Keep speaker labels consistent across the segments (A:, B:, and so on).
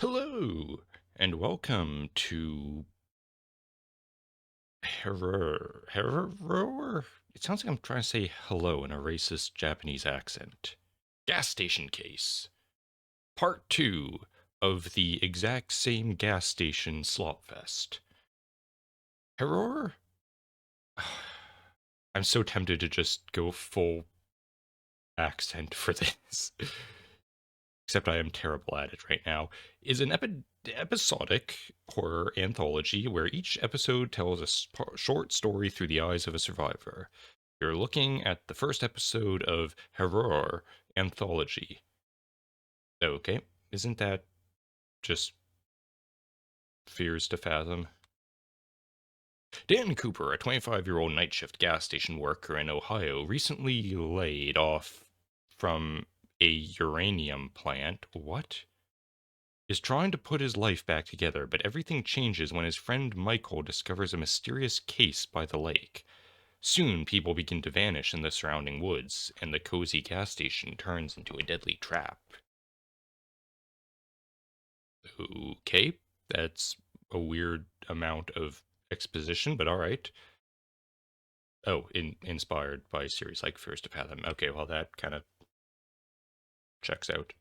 A: Hello, and welcome to HERROR. HERROR? It sounds like I'm trying to say hello in a racist Japanese accent. Gas station case. Part 2 of the exact same gas station slopfest. HERROR? I'm so tempted to just go full accent for this. Except I am terrible at it right now, is an episodic horror anthology where each episode tells a short story through the eyes of a survivor. You're looking at the first episode of HERROR Anthology. Okay, isn't that just fears to fathom? Dan Cooper, a 25-year-old night shift gas station worker in Ohio, recently laid off from a uranium plant. What? Is trying to put his life back together, but everything changes when his friend Michael discovers a mysterious case by the lake. Soon, people begin to vanish in the surrounding woods, and the cozy gas station turns into a deadly trap. Okay, that's a weird amount of exposition, but alright. Oh, inspired by series like Fears to Fathom. Okay, well, that kind of checks out.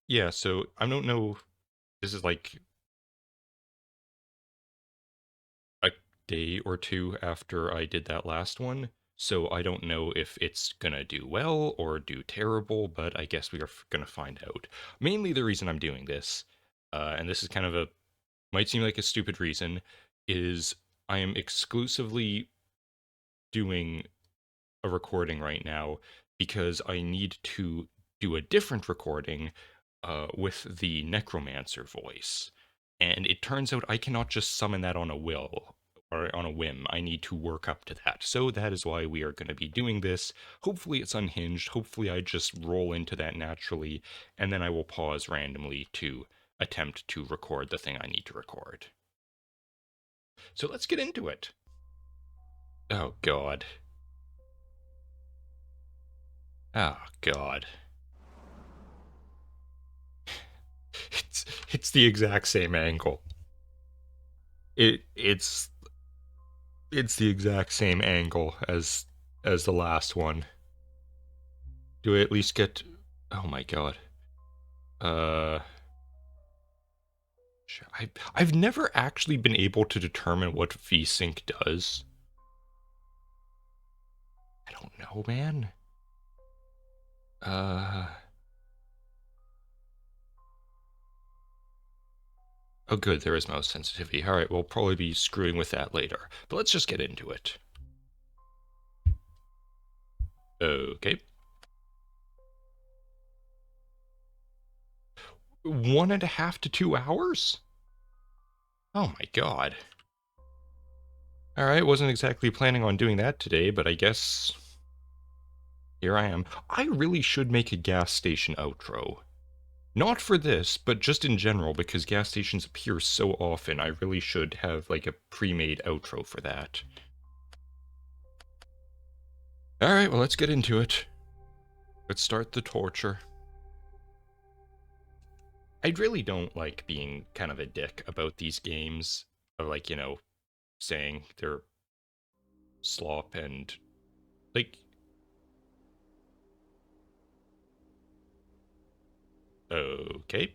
A: Yeah, so I don't know. This is like a day or two after I did that last one, so I don't know if it's gonna do well or do terrible, but I guess we are gonna find out. Mainly the reason I'm doing this, and this is kind of a might seem like a stupid reason, is I am exclusively doing a recording right now because I need to do a different recording with the necromancer voice. And it turns out I cannot just summon that on a will or on a whim. I need to work up to that. So that is why we are going to be doing this. Hopefully it's unhinged. Hopefully I just roll into that naturally, and then I will pause randomly to attempt to record the thing I need to record. So let's get into it. Oh god. Oh god. It's the exact same angle. It's the exact same angle as the last one. Do I at least get? Oh my god. Uh, I've never actually been able to determine what VSync does. I don't know, man. Uh. Oh, good. There is mouse sensitivity. All right, we'll probably be screwing with that later. But let's just get into it. Okay. 1.5 to 2 hours? Oh my god. Alright, wasn't exactly planning on doing that today, but I guess here I am. I really should make a gas station outro. Not for this, but just in general, because gas stations appear so often, I really should have, like, a pre-made outro for that. Alright, well, let's get into it. Let's start the torture. I really don't like being kind of a dick about these games, of, like, saying they're slop and, like, okay.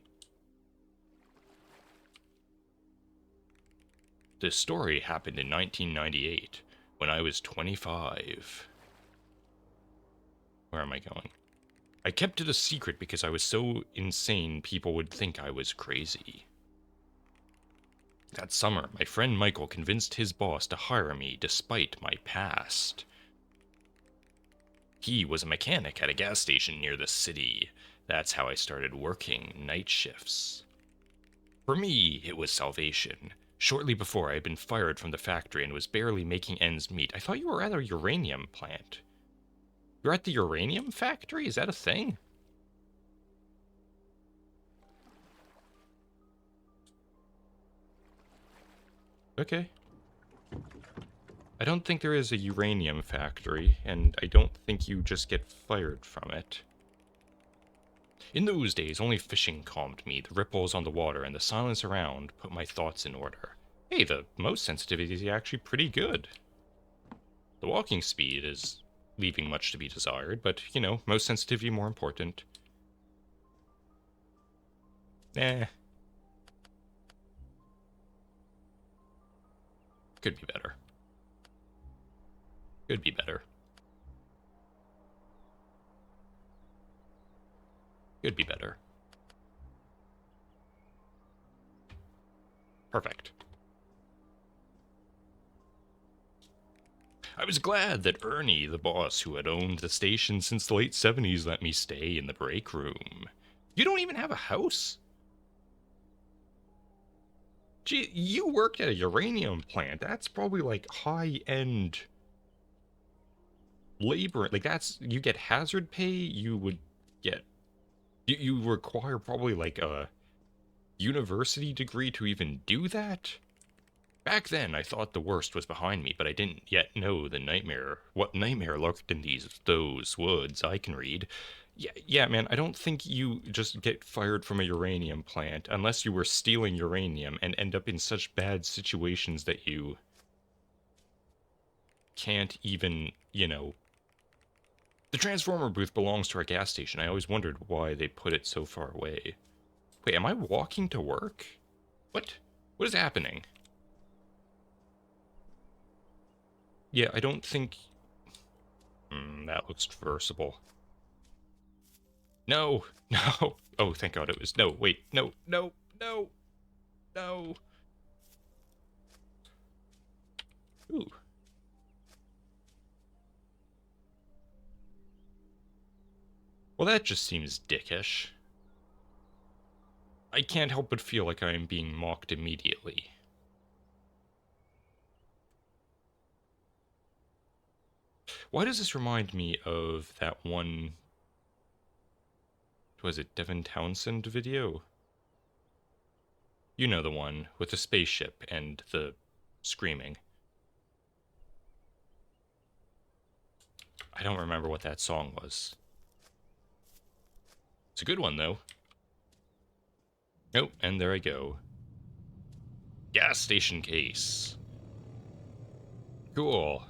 A: This story happened in 1998, when I was 25. Where am I going? I kept it a secret because I was so insane people would think I was crazy. That summer, my friend Michael convinced his boss to hire me despite my past. He was a mechanic at a gas station near the city. That's how I started working night shifts. For me, it was salvation. Shortly before, I had been fired from the factory and was barely making ends meet. I thought you were at a uranium plant. You're at the uranium factory? Is that a thing? Okay. I don't think there is a uranium factory, and I don't think you just get fired from it. In those days, only fishing calmed me. The ripples on the water and the silence around put my thoughts in order. Hey, the most sensitivity is actually pretty good. The walking speed is leaving much to be desired, but, you know, most sensitivity more important. Eh. Could be better. Could be better. Could be better. Perfect. I was glad that Ernie, the boss who had owned the station since the late 70s, let me stay in the break room. You don't even have a house? Gee, you worked at a uranium plant. That's probably like high-end labor. Like, that's, you get hazard pay, you would get, you require probably like a university degree to even do that? Back then, I thought the worst was behind me, but I didn't yet know the nightmare. What nightmare lurked in those woods, I can read. Yeah, man, I don't think you just get fired from a uranium plant unless you were stealing uranium and end up in such bad situations that you can't even, you know... The transformer booth belongs to our gas station. I always wondered why they put it so far away. Wait, am I walking to work? What? What is happening? Yeah, I don't think... that looks traversable. No! No! Oh, thank God it was... No, wait. No, no, no, no! Ooh. Well, that just seems dickish. I can't help but feel like I am being mocked immediately. Why does this remind me of that one... Was it Devin Townsend video? You know the one, with the spaceship and the screaming. I don't remember what that song was. It's a good one, though. Oh, and there I go. Gas station case. Cool.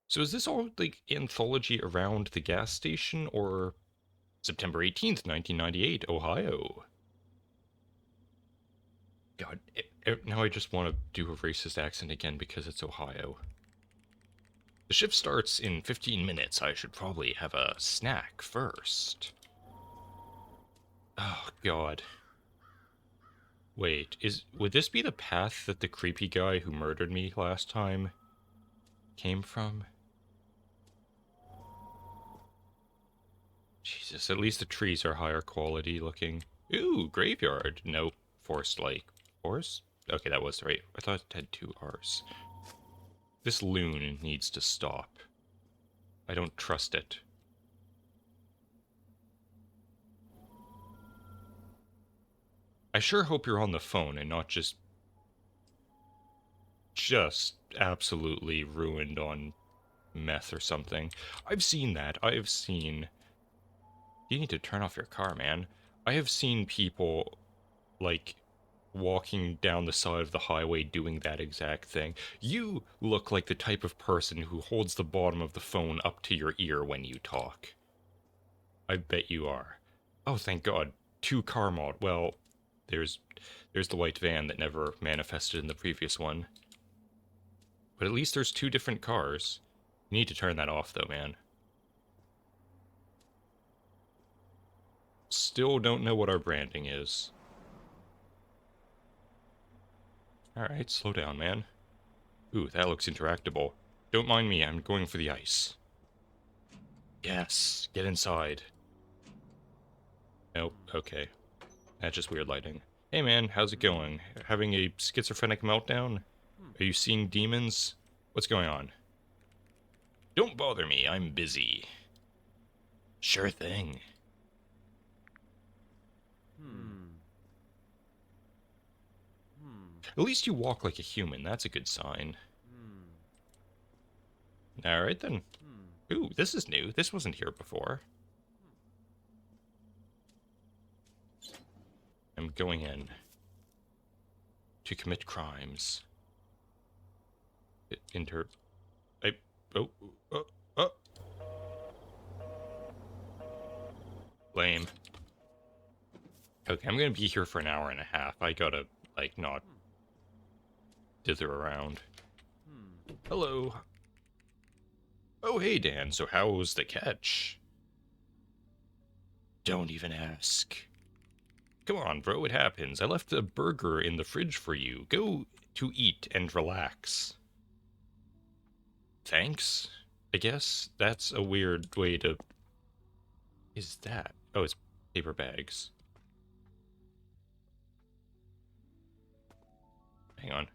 A: So is this all, like, anthology around the gas station, or September 18th, 1998, Ohio? God, now I just want to do a racist accent again because it's Ohio. The shift starts in 15 minutes. I should probably have a snack first. Oh, God. Wait, would this be the path that the creepy guy who murdered me last time came from? Jesus, at least the trees are higher quality looking. Ooh, graveyard. Nope. Forest Lake. Forest? Okay, that was right. I thought it had two R's. This loon needs to stop. I don't trust it. I sure hope you're on the phone and not just absolutely ruined on meth or something. I've seen that. I've seen... You need to turn off your car, man. I have seen people, like, walking down the side of the highway doing that exact thing. You look like the type of person who holds the bottom of the phone up to your ear when you talk. I bet you are. Oh, thank God. Two car mod. Well, there's the white van that never manifested in the previous one. But at least there's two different cars. You need to turn that off, though, man. Still don't know what our branding is. Alright, slow down, man. Ooh, that looks interactable. Don't mind me, I'm going for the ice. Yes, get inside. Nope, okay. That's just weird lighting. Hey man, how's it going? Having a schizophrenic meltdown? Are you seeing demons? What's going on? Don't bother me, I'm busy. Sure thing. At least you walk like a human, that's a good sign. Alright then. Ooh, this is new. This wasn't here before. I'm going in to commit crimes. Enter. I. Oh. Oh. Oh. Lame. Okay, I'm gonna be here for an hour and a half. I gotta, like, not dither around. Hello. Oh, hey, Dan. So how was the catch? Don't even ask. Come on, bro, it happens. I left a burger in the fridge for you. Go to eat and relax. Thanks, I guess. That's a weird way to... Is that? Oh, it's paper bags. Hang on.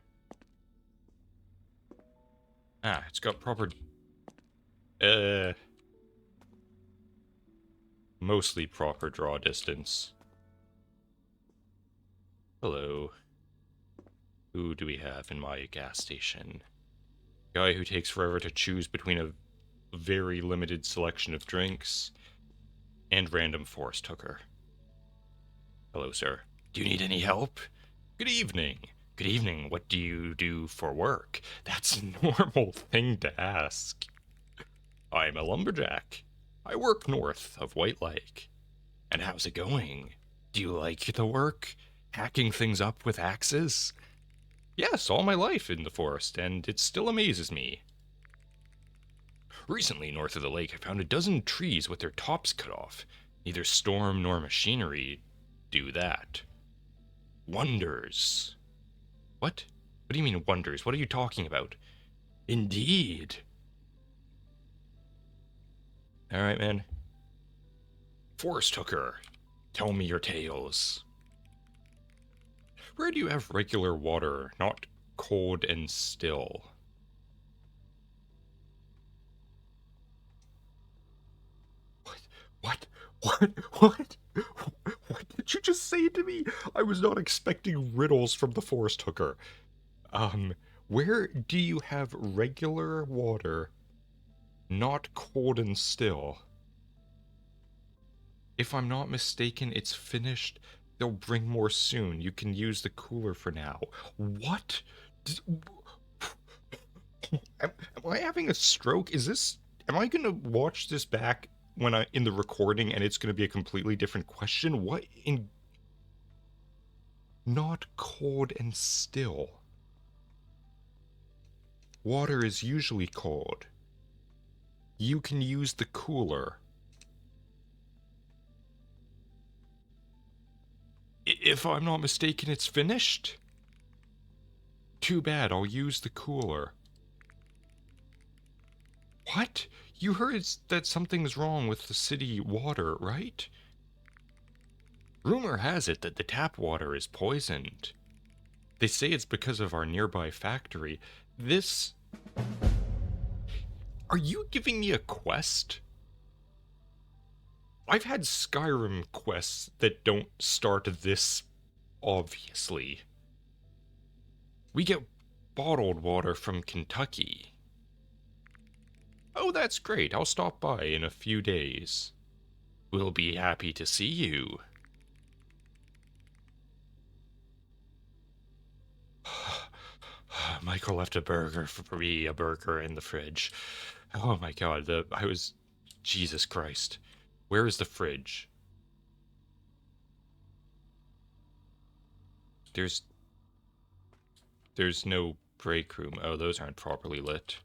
A: Ah, it's got proper... Mostly proper draw distance. Hello. Who do we have in my gas station? Guy who takes forever to choose between a very limited selection of drinks and random forest hooker. Hello, sir. Do you need any help? Good evening. Good evening. What do you do for work? That's a normal thing to ask. I'm a lumberjack. I work north of White Lake. And how's it going? Do you like the work? Hacking things up with axes? Yes, all my life in the forest, and it still amazes me. Recently, north of the lake, I found a dozen trees with their tops cut off. Neither storm nor machinery do that. Wonders. What? What do you mean, wonders? What are you talking about? Indeed. Alright, man. Forest hooker, tell me your tales. Where do you have regular water, not cold and still? What? What? What did you just say to me? I was not expecting riddles from the forest hooker. Where do you have regular water, not cold and still? If I'm not mistaken, it's finished. They'll bring more soon. You can use the cooler for now. What? Am I having a stroke? Am I gonna watch this back in the recording and it's gonna be a completely different question? What in... Not cold and still. Water is usually cold. You can use the cooler. If I'm not mistaken, it's finished? Too bad, I'll use the cooler. What? You heard that something's wrong with the city water, right? Rumor has it that the tap water is poisoned. They say it's because of our nearby factory. This... Are you giving me a quest? I've had Skyrim quests that don't start this obviously. We get bottled water from Kentucky. Oh, that's great. I'll stop by in a few days. We'll be happy to see you. Michael left a burger for me, a burger in the fridge. Oh my god, Jesus Christ. Where is the fridge? There's no break room. Oh, those aren't properly lit.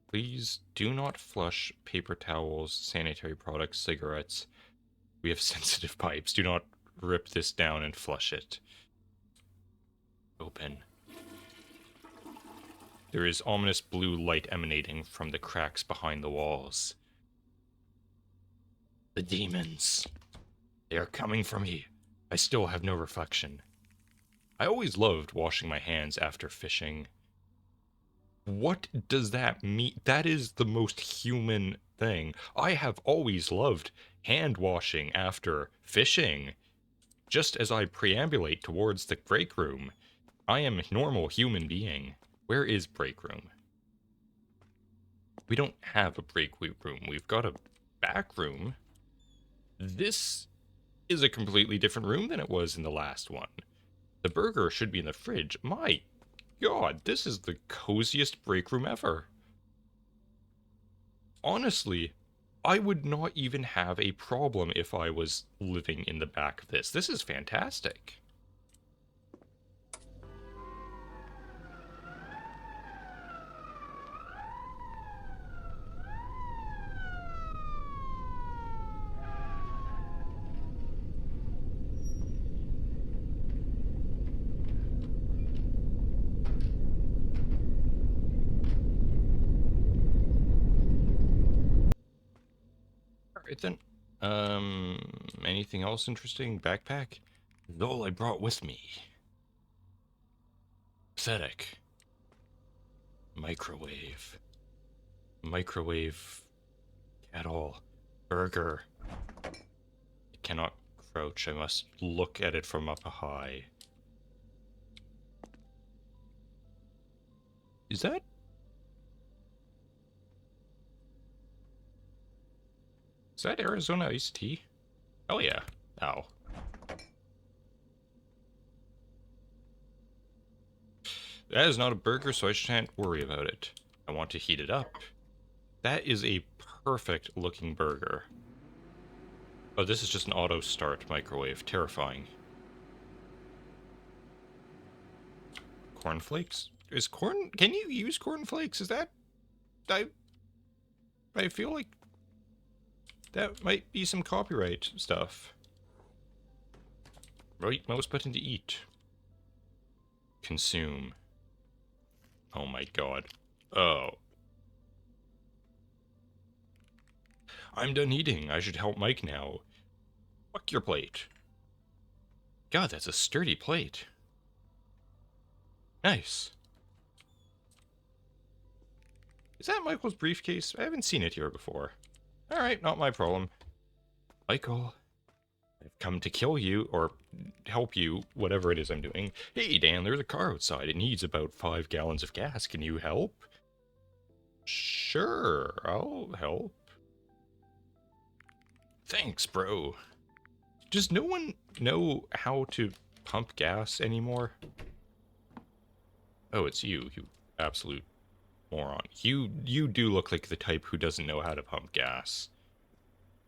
A: Please do not flush paper towels, sanitary products, cigarettes. We have sensitive pipes. Do not rip this down and flush it. Open. There is ominous blue light emanating from the cracks behind the walls. The demons. They are coming for me. I still have no reflection. I always loved washing my hands after fishing. What does that mean? That is the most human thing. I have always loved hand washing after fishing. Just as I preambulate towards the break room, I am a normal human being. Where is break room? We don't have a breakaway room. We've got a back room. This is a completely different room than it was in the last one. The burger should be in the fridge. My God, this is the coziest break room ever. Honestly, I would not even have a problem if I was living in the back of this. This is fantastic. Alright then. Anything else interesting? Backpack? That's all I brought with me. Pathetic. Microwave. Microwave at all. Burger. I cannot crouch. I must look at it from up high. Is that? Is that Arizona iced tea? Oh yeah. Ow. That is not a burger, so I shan't worry about it. I want to heat it up. That is a perfect looking burger. Oh, this is just an auto start microwave. Terrifying. Cornflakes? Is corn... Can you use cornflakes? Is that... I feel like that might be some copyright stuff. Right mouse button to eat. Consume. Oh my god. Oh. I'm done eating. I should help Mike now. Fuck your plate. God, that's a sturdy plate. Nice. Is that Michael's briefcase? I haven't seen it here before. Alright, not my problem. Michael, I've come to kill you, or help you, whatever it is I'm doing. Hey, Dan, there's a car outside. It needs about 5 gallons of gas. Can you help? Sure, I'll help. Thanks, bro. Does no one know how to pump gas anymore? Oh, it's you absolute moron. You do look like the type who doesn't know how to pump gas.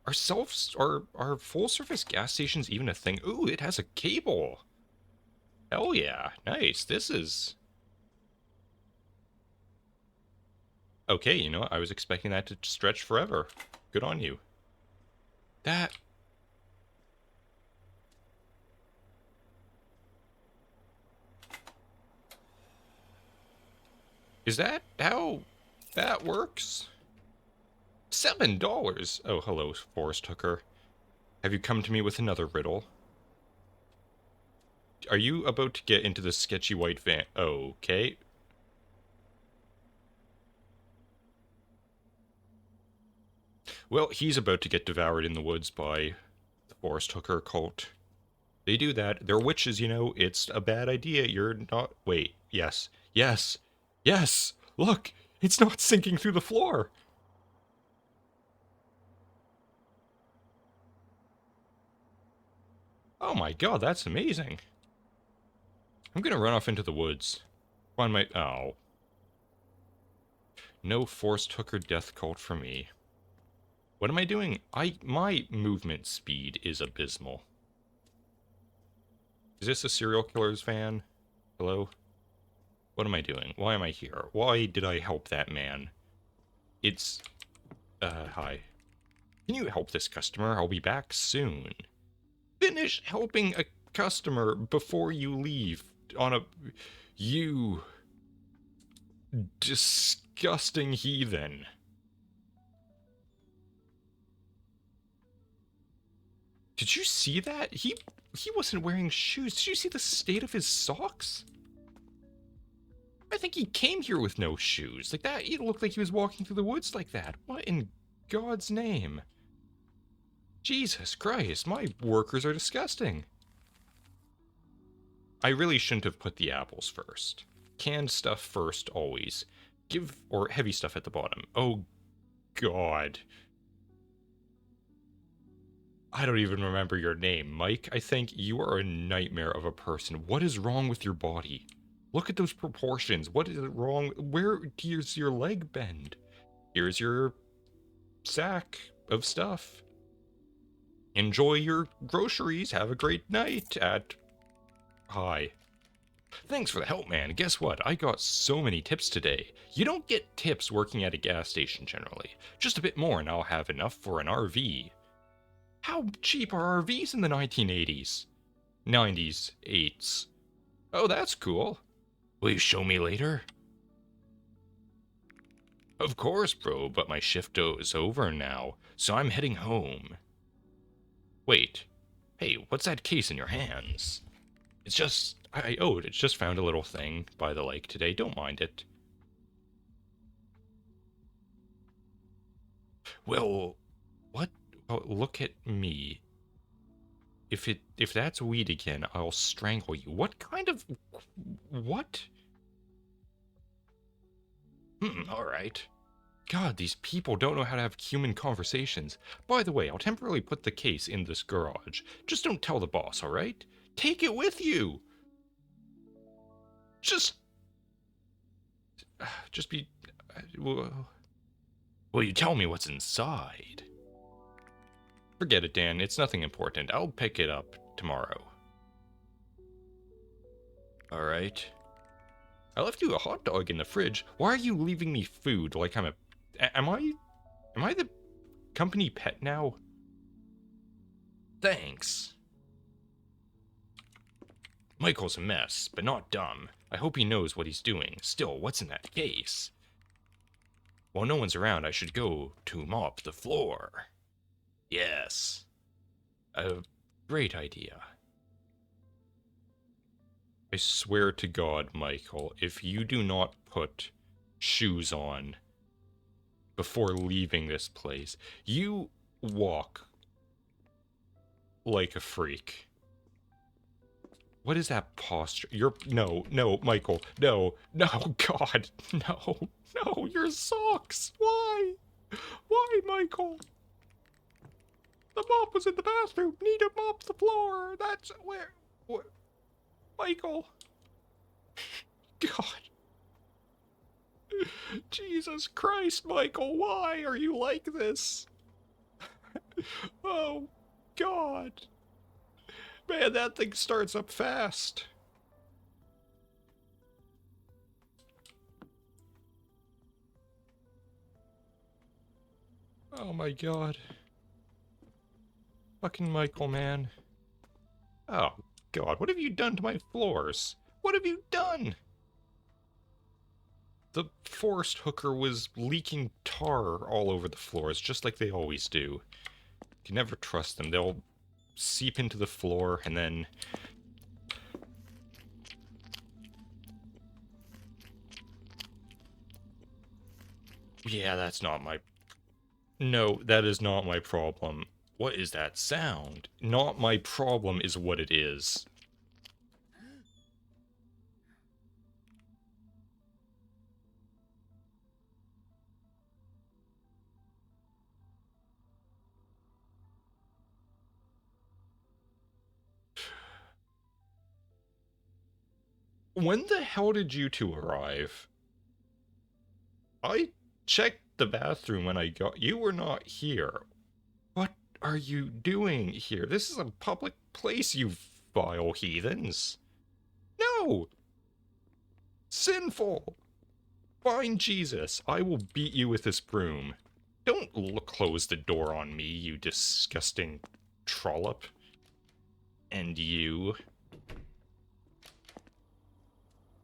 A: Are full service gas stations even a thing? Ooh, it has a cable. Hell yeah, nice. This is... Okay, you know, I was expecting that to stretch forever. Good on you. That... Is that how that works? $7? Oh, hello, Forrest Hooker. Have you come to me with another riddle? Are you about to get into the sketchy white van? Okay. Well, he's about to get devoured in the woods by the Forrest Hooker cult. They do that. They're witches, you know. It's a bad idea. You're not... Wait. Yes. Yes. Yes! Look! It's not sinking through the floor! Oh my god, that's amazing. I'm gonna run off into the woods. Find my... Oh. No Forrest Hooker death cult for me. What am I doing? My movement speed is abysmal. Is this a serial killer's van? Hello? What am I doing? Why am I here? Why did I help that man? It's... hi. Can you help this customer? I'll be back soon. Finish helping a customer before you leave on a... You... disgusting heathen. Did you see that? He wasn't wearing shoes. Did you see the state of his socks? I think he came here with no shoes. Like that, he looked like he was walking through the woods like that. What in God's name? Jesus Christ, my workers are disgusting. I really shouldn't have put the apples first. Canned stuff first, always. Or heavy stuff at the bottom. Oh God. I don't even remember your name. Mike, I think you are a nightmare of a person. What is wrong with your body? Look at those proportions. What is wrong? Where does your leg bend? Here's your sack of stuff. Enjoy your groceries. Have a great night at... Hi. Thanks for the help, man. Guess what? I got so many tips today. You don't get tips working at a gas station generally. Just a bit more and I'll have enough for an RV. How cheap are RVs in the 1980s? 90s, 8s. Oh, that's cool. Will you show me later? Of course, bro, but my shift is over now, so I'm heading home. Wait. Hey, what's that case in your hands? It's just... it's just found a little thing by the lake today. Don't mind it. Well, what? Oh, look at me. If that's weed again, I'll strangle you. What kind of... What? Alright. God, these people don't know how to have human conversations. By the way, I'll temporarily put the case in this garage. Just don't tell the boss, alright? Take it with you! Just be... Will you tell me what's inside? Forget it, Dan. It's nothing important. I'll pick it up tomorrow. Alright. I left you a hot dog in the fridge. Why are you leaving me food like I'm a... Am I the company pet now? Thanks. Michael's a mess, but not dumb. I hope he knows what he's doing. Still, what's in that case? While no one's around, I should go to mop the floor. Yes. A great idea. I swear to God, Michael, if you do not put shoes on before leaving this place, you walk like a freak. What is that posture? No, Michael, no, God, no, your socks. Why, Michael? The mop was in the bathroom. Need to mop the floor. That's where, Michael. God. Jesus Christ, Michael, why are you like this? Oh, God. Man, that thing starts up fast. Oh my God. Fucking Michael, man. Oh, God, what have you done to my floors? What have you done? The forest hooker was leaking tar all over the floors, just like they always do. You can never trust them. They'll seep into the floor and then... Yeah, that's not my... No, that is not my problem. What is that sound? Not my problem is what it is. When the hell did you two arrive? I checked the bathroom when I got... You were not here. What are you doing here? This is a public place, you vile heathens. No! Sinful! Find Jesus. I will beat you with this broom. Don't close the door on me, you disgusting trollop. And you...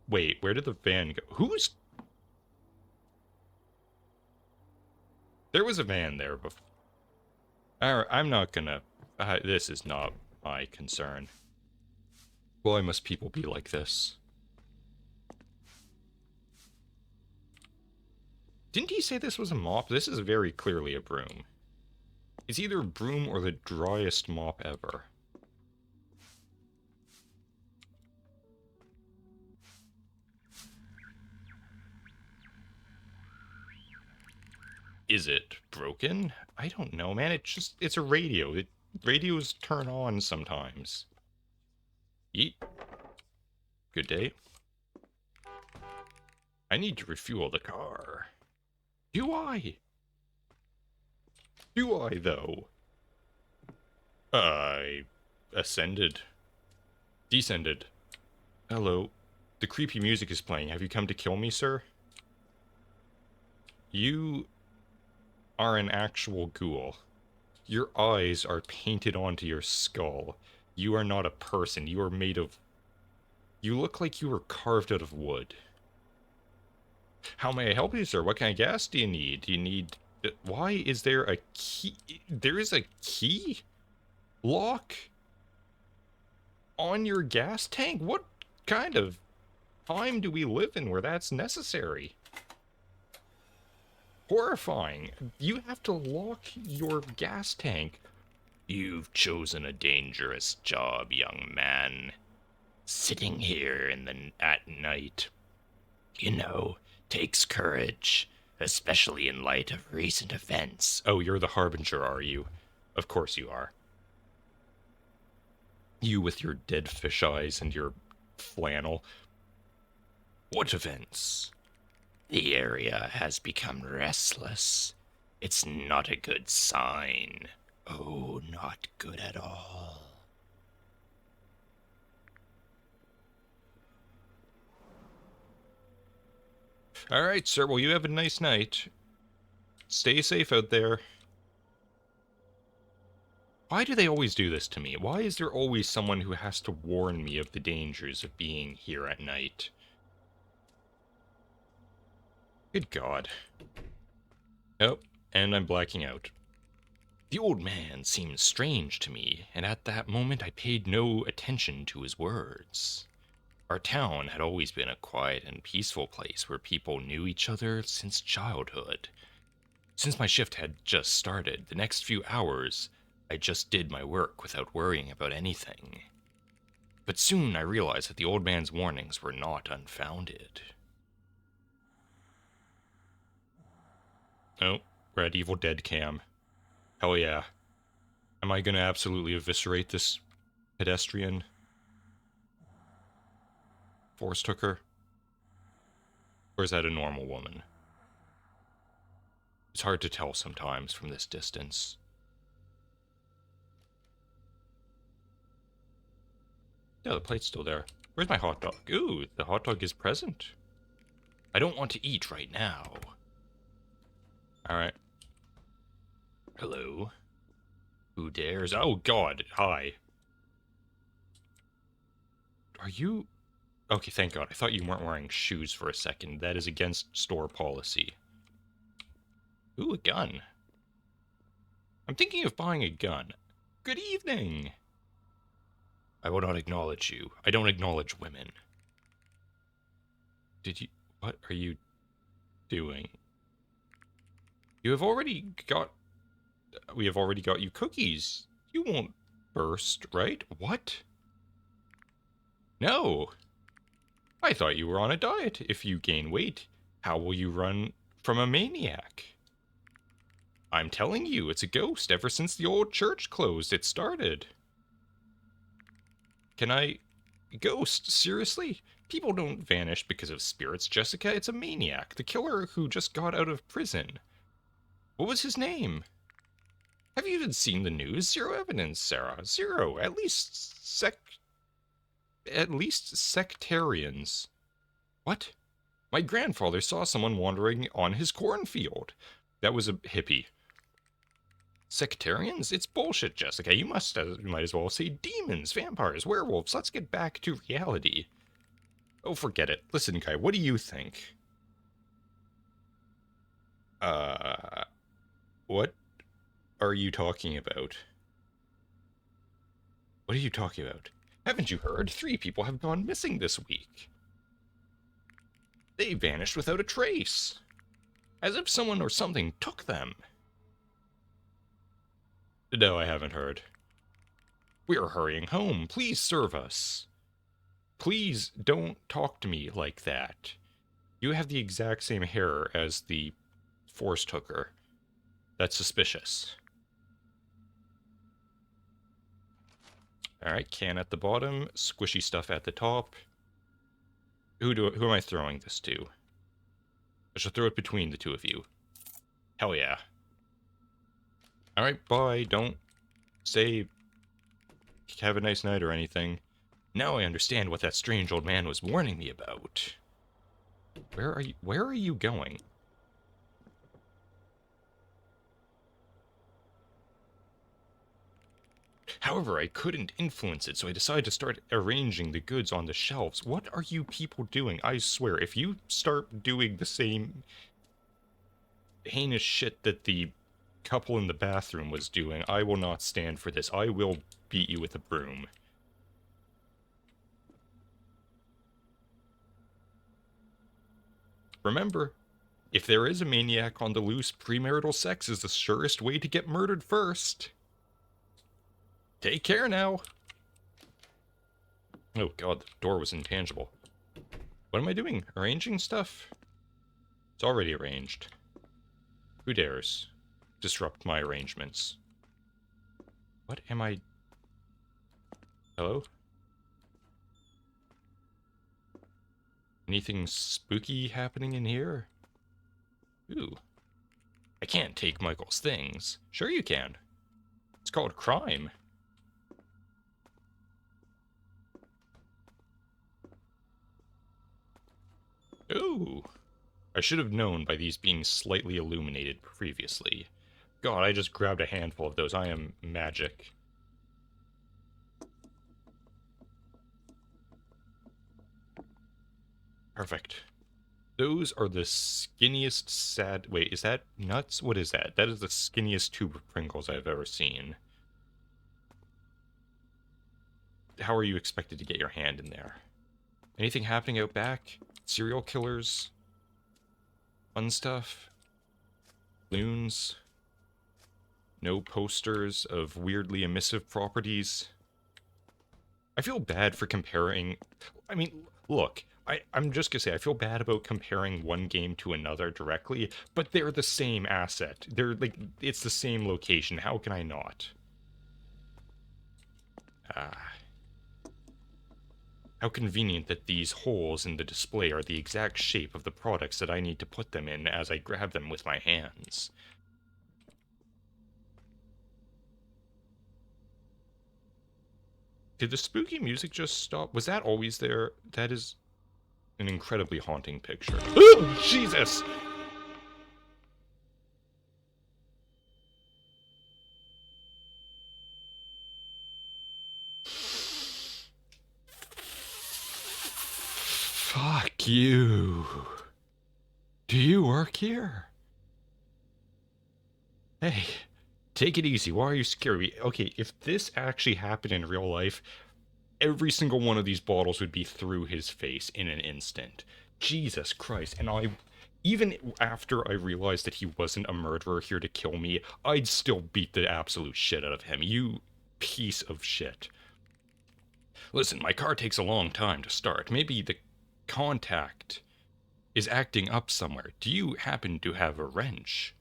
A: Wait, where did the van go? Who's... There was a van there before. I'm not gonna... this is not my concern. Why must people be like this? Didn't he say this was a mop? This is very clearly a broom. It's either a broom or the driest mop ever. Is it broken? I don't know, man. It's a radio. Radios turn on sometimes. Yeet. Good day. I need to refuel the car. Do I? Do I, though? I ascended. Descended. Hello. The creepy music is playing. Have you come to kill me, sir? You are an actual ghoul. Your eyes are painted onto your skull. You are not a person. You are made of... You look like you were carved out of wood. How may I help you, sir? What kind of gas do you need? Do you need... Why is there a key? There is a key lock on your gas tank? What kind of time do we live in where that's necessary? Horrifying. You have to lock your gas tank. You've chosen a dangerous job, young man. Sitting here at night, takes courage, especially in light of recent events. Oh, you're the Harbinger, are you? Of course you are. You with your dead fish eyes and your flannel. What events? The area has become restless. It's not a good sign. Oh, not good at all. All right, sir. Well, you have a nice night. Stay safe out there. Why do they always do this to me? Why is there always someone who has to warn me of the dangers of being here at night? Good God. Oh, and I'm blacking out. The old man seemed strange to me, and at that moment I paid no attention to his words. Our town had always been a quiet and peaceful place where people knew each other since childhood. Since my shift had just started, the next few hours, I just did my work without worrying about anything. But soon I realized that the old man's warnings were not unfounded. Oh, we're at Evil Dead Cam. Hell yeah. Am I gonna absolutely eviscerate this pedestrian? Force took her? Or is that a normal woman? It's hard to tell sometimes from this distance. Yeah, the plate's still there. Where's my hot dog? Ooh, the hot dog is present. I don't want to eat right now. Alright. Hello? Who dares? Oh God, hi. Are you... Okay, thank God. I thought you weren't wearing shoes for a second. That is against store policy. Ooh, a gun. I'm thinking of buying a gun. Good evening! I will not acknowledge you. I don't acknowledge women. What are you doing? We have already got you cookies. You won't burst, right? What? No. I thought you were on a diet. If you gain weight, how will you run from a maniac? I'm telling you, it's a ghost. Ever since the old church closed, it started. Can I... Ghost? Seriously? People don't vanish because of spirits, Jessica. It's a maniac. The killer who just got out of prison. What was his name? Have you even seen the news? Zero evidence, Sarah. Zero. At least sectarians. What? My grandfather saw someone wandering on his cornfield. That was a hippie. Sectarians? It's bullshit, Jessica. You might as well say demons, vampires, werewolves. Let's get back to reality. Oh, forget it. Listen, Kai, what do you think? What are you talking about? What are you talking about? Haven't you heard? 3 people have gone missing this week. They vanished without a trace. As if someone or something took them. No, I haven't heard. We're hurrying home. Please serve us. Please don't talk to me like that. You have the exact same hair as the Force Tooker. That's suspicious. Alright, can at the bottom, squishy stuff at the top. Who am I throwing this to? I shall throw it between the two of you. Hell yeah. Alright, bye. Don't say have a nice night or anything. Now I understand what that strange old man was warning me about. Where are you going? However, I couldn't influence it, so I decided to start arranging the goods on the shelves. What are you people doing? I swear, if you start doing the same heinous shit that the couple in the bathroom was doing, I will not stand for this. I will beat you with a broom. Remember, if there is a maniac on the loose, premarital sex is the surest way to get murdered first. Take care now. Oh god, the door was intangible. What am I doing? Arranging stuff? It's already arranged. Who dares disrupt my arrangements? What am I... Hello? Anything spooky happening in here? Ooh. I can't take Michael's things. Sure you can. It's called crime. Ooh. I should have known by these being slightly illuminated previously. God, I just grabbed a handful of those. I am magic. Perfect. Those are the skinniest sad... Wait, is that nuts? What is that? That is the skinniest tube of Pringles I've ever seen. How are you expected to get your hand in there? Anything happening out back? Serial killers? Fun stuff? Loons? No posters of weirdly emissive properties? I feel bad for comparing... I mean, look, I'm just gonna say, I feel bad about comparing one game to another directly, but they're the same asset. They're, like, it's the same location. How can I not? How convenient that these holes in the display are the exact shape of the products that I need to put them in as I grab them with my hands. Did the spooky music just stop? Was that always there? That is an incredibly haunting picture. Oh, Jesus! Fuck you. Do you work here? Hey, take it easy. Why are you scary? Okay, if this actually happened in real life, every single one of these bottles would be through his face in an instant. Jesus Christ. And even after I realized that he wasn't a murderer here to kill me, I'd still beat the absolute shit out of him. You piece of shit. Listen, my car takes a long time to start. Maybe the contact is acting up somewhere. Do you happen to have a wrench?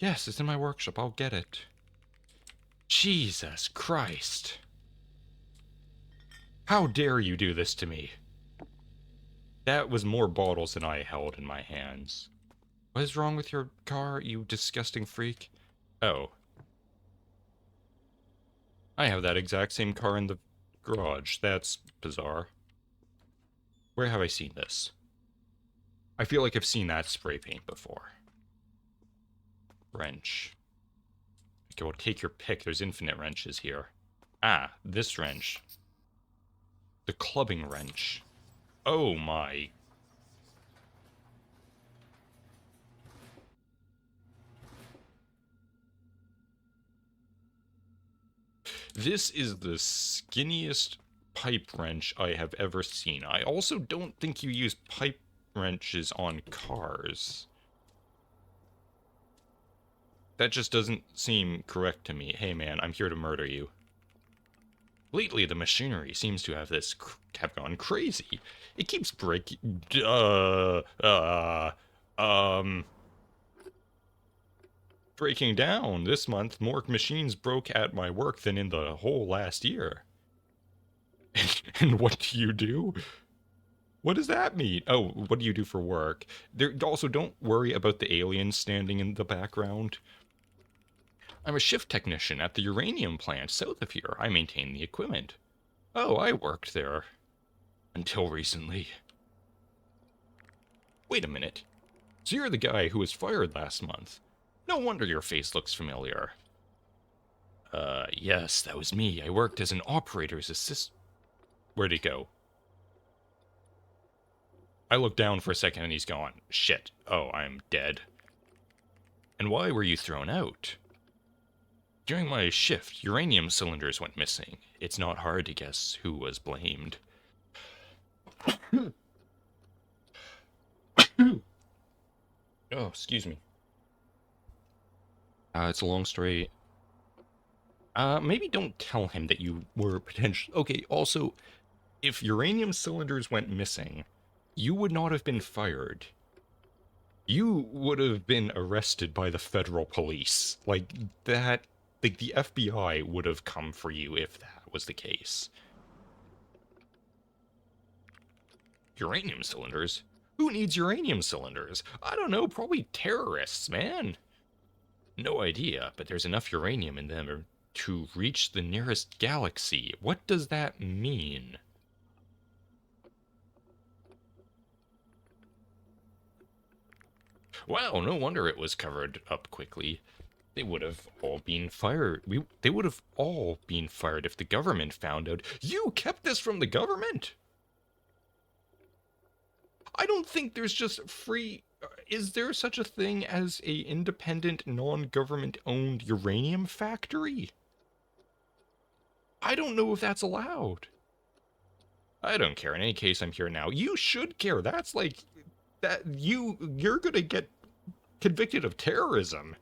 A: Yes, it's in my workshop. I'll get it. Jesus Christ. How dare you do this to me? That was more bottles than I held in my hands. What is wrong with your car, you disgusting freak? Oh. I have that exact same car in the garage. That's bizarre. Where have I seen this? I feel like I've seen that spray paint before. Wrench. Okay, well, take your pick. There's infinite wrenches here. Ah, this wrench. The clubbing wrench. Oh my. This is the skinniest pipe wrench I have ever seen. I also don't think you use pipe wrenches on cars. That just doesn't seem correct to me. Hey man, I'm here to murder you. Lately, the machinery seems to have gone crazy. It keeps breaking. breaking down. This month, more machines broke at my work than in the whole last year. And what do you do? What does that mean? Oh, what do you do for work? There, also, don't worry about the aliens standing in the background. I'm a shift technician at the uranium plant south of here. I maintain the equipment. Oh, I worked there. Until recently. Wait a minute. So you're the guy who was fired last month. No wonder your face looks familiar. Yes, that was me. I worked as an operator's assistant. Where'd he go? I look down for a second and he's gone. Shit. Oh, I'm dead. And why were you thrown out? During my shift, uranium cylinders went missing. It's not hard to guess who was blamed. Oh, excuse me. It's a long story. Maybe don't tell him that you were potentially... Okay, also, if uranium cylinders went missing, you would not have been fired. You would have been arrested by the federal police. Like, that... Like, the FBI would have come for you if that was the case. Uranium cylinders? Who needs uranium cylinders? I don't know, probably terrorists, man. No idea, but there's enough uranium in them to reach the nearest galaxy. What does that mean? Wow, no wonder it was covered up quickly. They would have all been fired. They would have all been fired if the government found out. You kept this from the government? I don't think there's just free... Is there such a thing as a independent, non-government-owned uranium factory? I don't know if that's allowed. I don't care. In any case, I'm here now. You should care. That's like... that you're gonna get convicted of terrorism.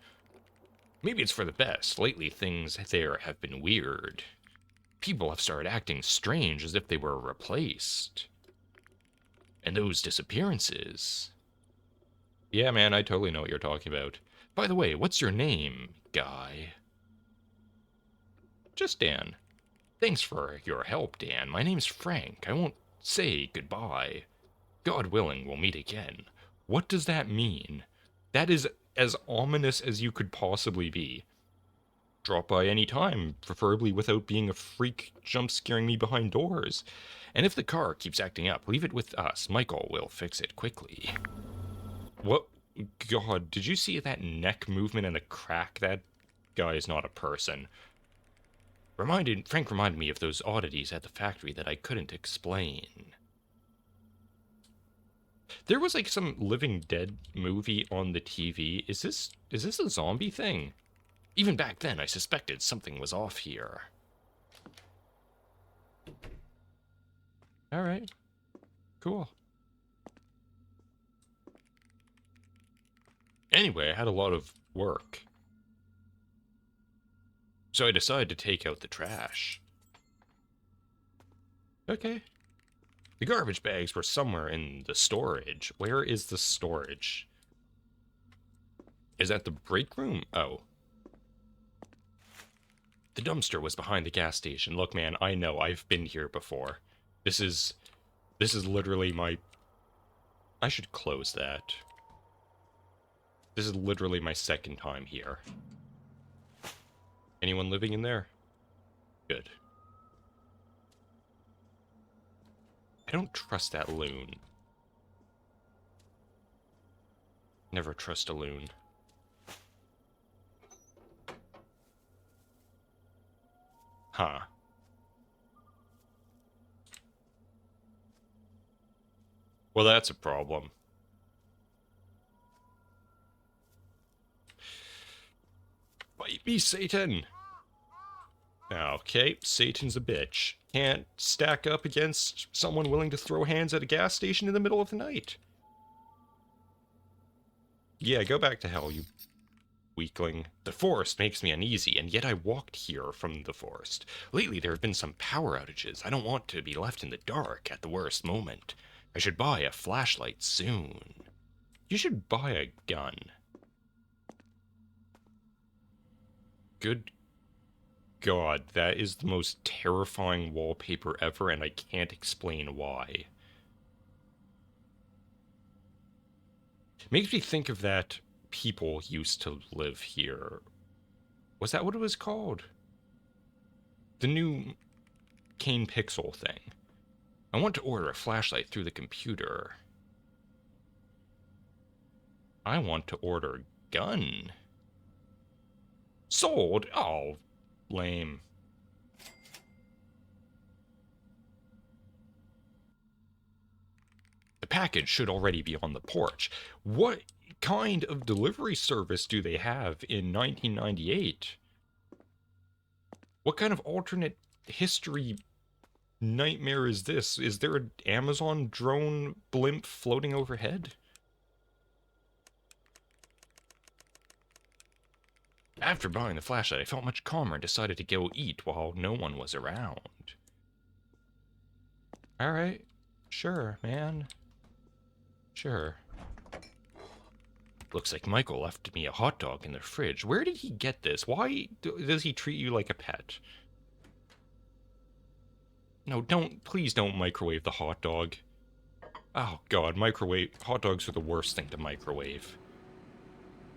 A: Maybe it's for the best. Lately, things there have been weird. People have started acting strange as if they were replaced. And those disappearances... Yeah, man, I totally know what you're talking about. By the way, what's your name, guy? Just Dan. Thanks for your help, Dan. My name's Frank. I won't say goodbye. God willing, we'll meet again. What does that mean? That is as ominous as you could possibly be. Drop by any time, preferably without being a freak jump-scaring me behind doors. And if the car keeps acting up, leave it with us. Michael will fix it quickly. What? God, did you see that neck movement and the crack? That guy is not a person. Frank reminded me of those oddities at the factory that I couldn't explain. There was like some Living Dead movie on the TV. Is this a zombie thing? Even back then, I suspected something was off here. Alright. Cool. Anyway, I had a lot of work. So I decided to take out the trash. Okay. The garbage bags were somewhere in the storage. Where is the storage? Is that the break room? Oh. The dumpster was behind the gas station. Look, man, I know. I've been here before. This is literally my... I should close that. This is literally my second time here. Anyone living in there? Good. I don't trust that loon. Never trust a loon. Huh. Well, that's a problem. Bite me, Satan! Okay, Satan's a bitch. Can't stack up against someone willing to throw hands at a gas station in the middle of the night. Yeah, go back to hell, you weakling. The forest makes me uneasy, and yet I walked here from the forest. Lately there have been some power outages. I don't want to be left in the dark at the worst moment. I should buy a flashlight soon. You should buy a gun. Good God, that is the most terrifying wallpaper ever, and I can't explain why. Makes me think of that people used to live here. Was that what it was called? The new Kane Pixel thing. I want to order a flashlight through the computer. I want to order a gun. Sold? Oh, lame. The package should already be on the porch. What kind of delivery service do they have in 1998? What kind of alternate history nightmare is this? Is there an Amazon drone blimp floating overhead? After buying the flashlight, I felt much calmer and decided to go eat while no one was around. Alright, sure, man. Sure. Looks like Michael left me a hot dog in the fridge. Where did he get this? Why does he treat you like a pet? No, please don't microwave the hot dog. Oh god, hot dogs are the worst thing to microwave.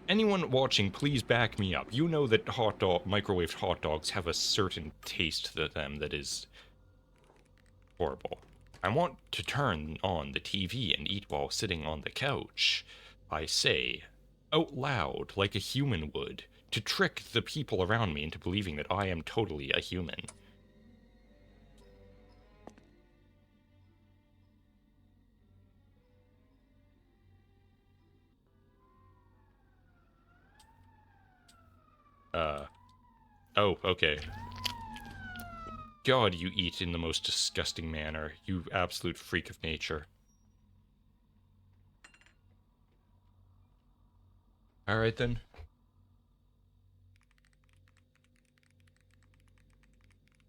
A: Anyone watching, please back me up. You know that microwaved hot dogs have a certain taste to them that is horrible. I want to turn on the TV and eat while sitting on the couch. I say, out loud, like a human would, to trick the people around me into believing that I am totally a human. Oh, okay. God, you eat in the most disgusting manner, you absolute freak of nature. Alright then.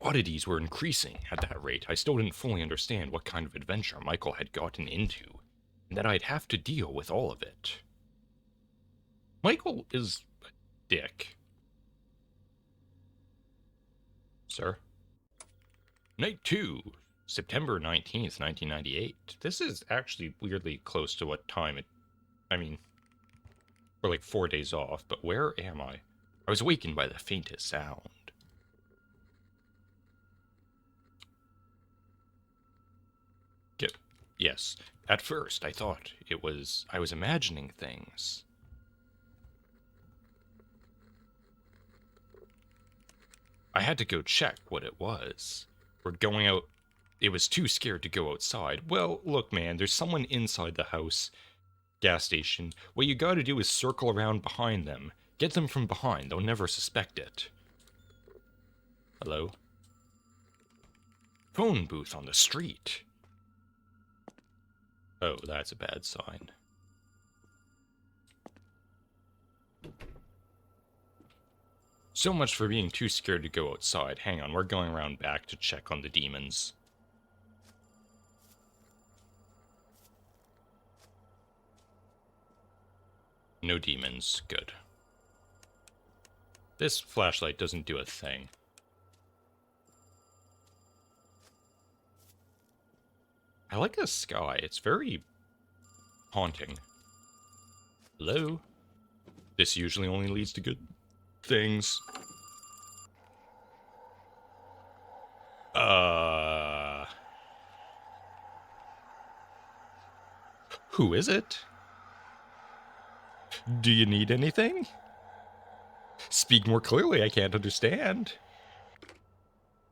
A: Oddities were increasing at that rate. I still didn't fully understand what kind of adventure Michael had gotten into, and that I'd have to deal with all of it. Michael is a dick. Sir? Night 2, September 19th, 1998. This is actually weirdly close to what time I mean, we're like 4 days off, but where am I? I was awakened by the faintest sound. Yes. At first, I thought I was imagining things. I had to go check what it was. We're going out. It was too scared to go outside. Well, look, man, there's someone inside the house. Gas station. What you gotta do is circle around behind them. Get them from behind. They'll never suspect it. Hello? Phone booth on the street. Oh, that's a bad sign. So much for being too scared to go outside. Hang on, we're going around back to check on the demons. No demons. Good. This flashlight doesn't do a thing. I like the sky. It's very haunting. Hello? This usually only leads to good things. Who is it? Do you need anything? Speak more clearly, I can't understand.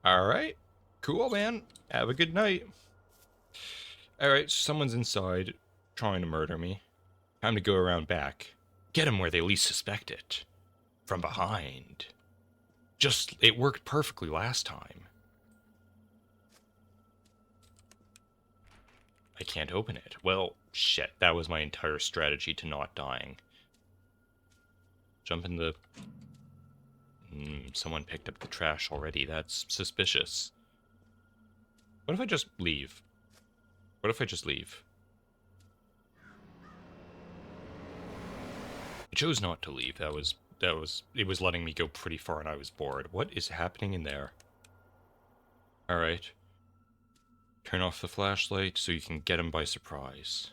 A: Alright. Cool, man. Have a good night. Alright, someone's inside trying to murder me. Time to go around back. Get them where they least suspect it. From behind. It worked perfectly last time. I can't open it. Well, shit, that was my entire strategy to not dying. Jump in the... someone picked up the trash already. That's suspicious. What if I just leave? What if I just leave? I chose not to leave. That was it was letting me go pretty far and I was bored. What is happening in there? Alright. Turn off the flashlight so you can get him by surprise.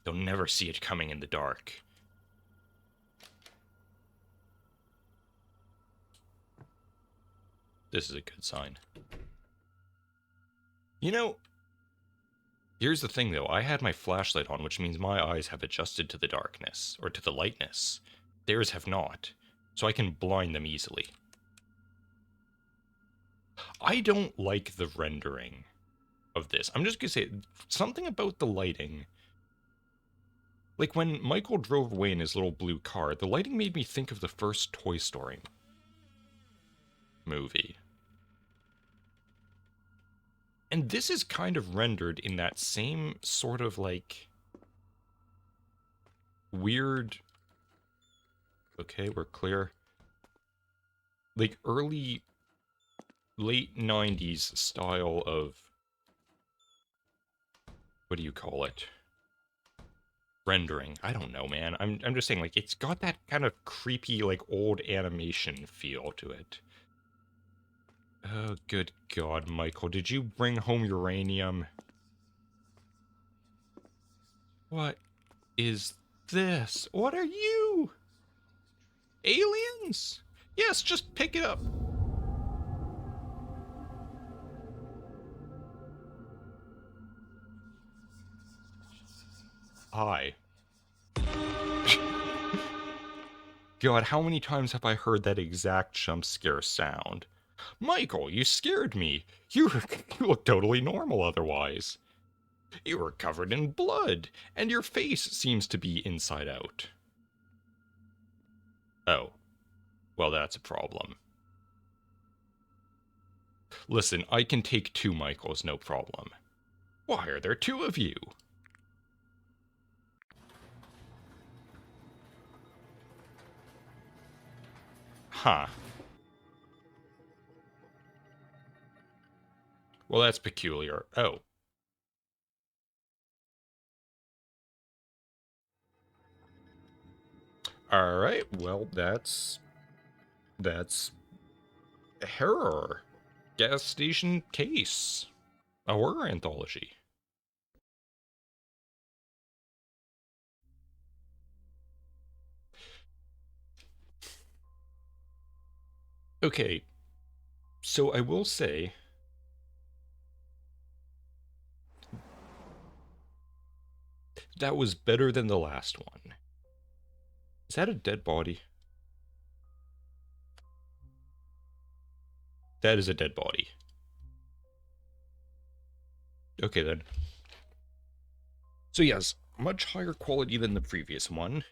A: They'll never see it coming in the dark. This is a good sign. You know, here's the thing though. I had my flashlight on, which means my eyes have adjusted to the darkness, or to the lightness. Theirs have not, so I can blind them easily. I don't like the rendering of this. I'm just gonna say, something about the lighting. Like when Michael drove away in his little blue car, the lighting made me think of the first Toy Story movie. And this is kind of rendered in that same sort of like weird. Okay, we're clear. Like early, late 90s style of, what do you call it? Rendering. I don't know, man. I'm just saying, like, it's got that kind of creepy, like, old animation feel to it. Oh, good God, Michael. Did you bring home uranium? What is this? What are you? Aliens? Yes, just pick it up. Hi. God, how many times have I heard that exact jump scare sound? Michael, you scared me. You look totally normal otherwise. You were covered in blood, and your face seems to be inside out. Oh, well, that's a problem. Listen, I can take 2 Michaels, no problem. Why are there 2 of you? Huh. Well, that's peculiar. Oh. Alright, well, that's HERROR. Gas station case. A horror anthology. Okay, so I will say, that was better than the last one. Is that a dead body? That is a dead body. Okay then. So yes, much higher quality than the previous one.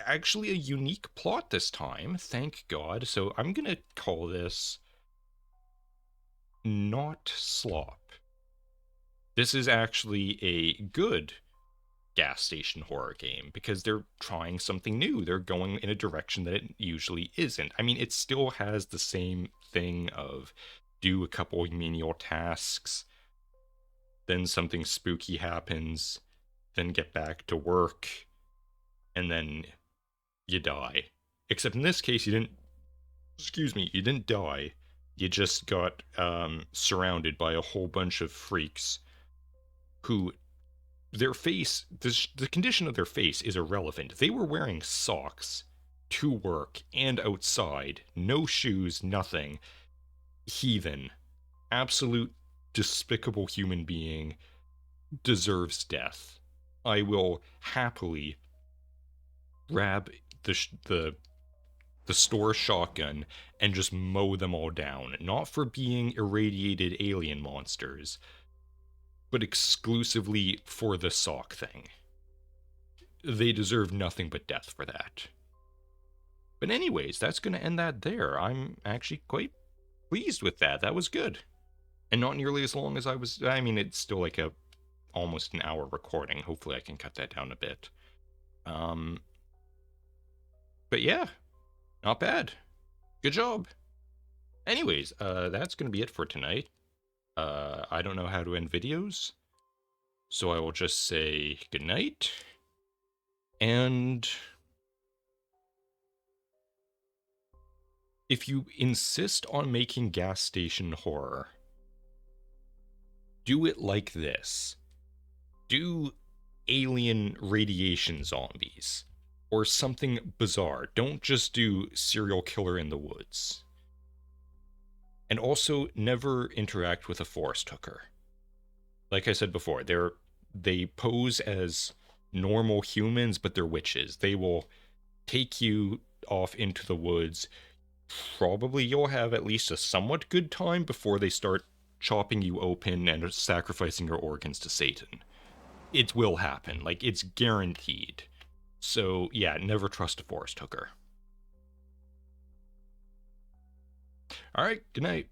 A: Actually a unique plot this time, thank God. So I'm gonna call this not slop. This is actually a good gas station horror game because they're trying something new. They're going in a direction that it usually isn't. I mean, it still has the same thing of do a couple menial tasks, then something spooky happens, then get back to work, and then you die. Except in this case, you didn't, excuse me, you didn't die. You just got surrounded by a whole bunch of freaks who, their face, the condition of their face is irrelevant. They were wearing socks to work and outside, no shoes, nothing. Heathen. Absolute despicable human being, deserves death. I will happily grab the store shotgun and just mow them all down. Not for being irradiated alien monsters, but exclusively for the sock thing. They deserve nothing but death for that. But anyways, that's going to end that there. I'm actually quite pleased with that. That was good. And not nearly as long as I was. I mean, it's still like a almost an hour recording. Hopefully I can cut that down a bit. But yeah, not bad. Good job. Anyways, that's going to be it for tonight. I don't know how to end videos, so I will just say goodnight, and if you insist on making gas station horror, do it like this. Do alien radiation zombies or something bizarre. Don't just do serial killer in the woods. And also never interact with a forest hooker. Like I said before, they pose as normal humans, but they're witches. They will take you off into the woods. Probably you'll have at least a somewhat good time before they start chopping you open and sacrificing your organs to Satan. It will happen. Like, it's guaranteed. So, yeah, never trust a forest hooker. All right, good night.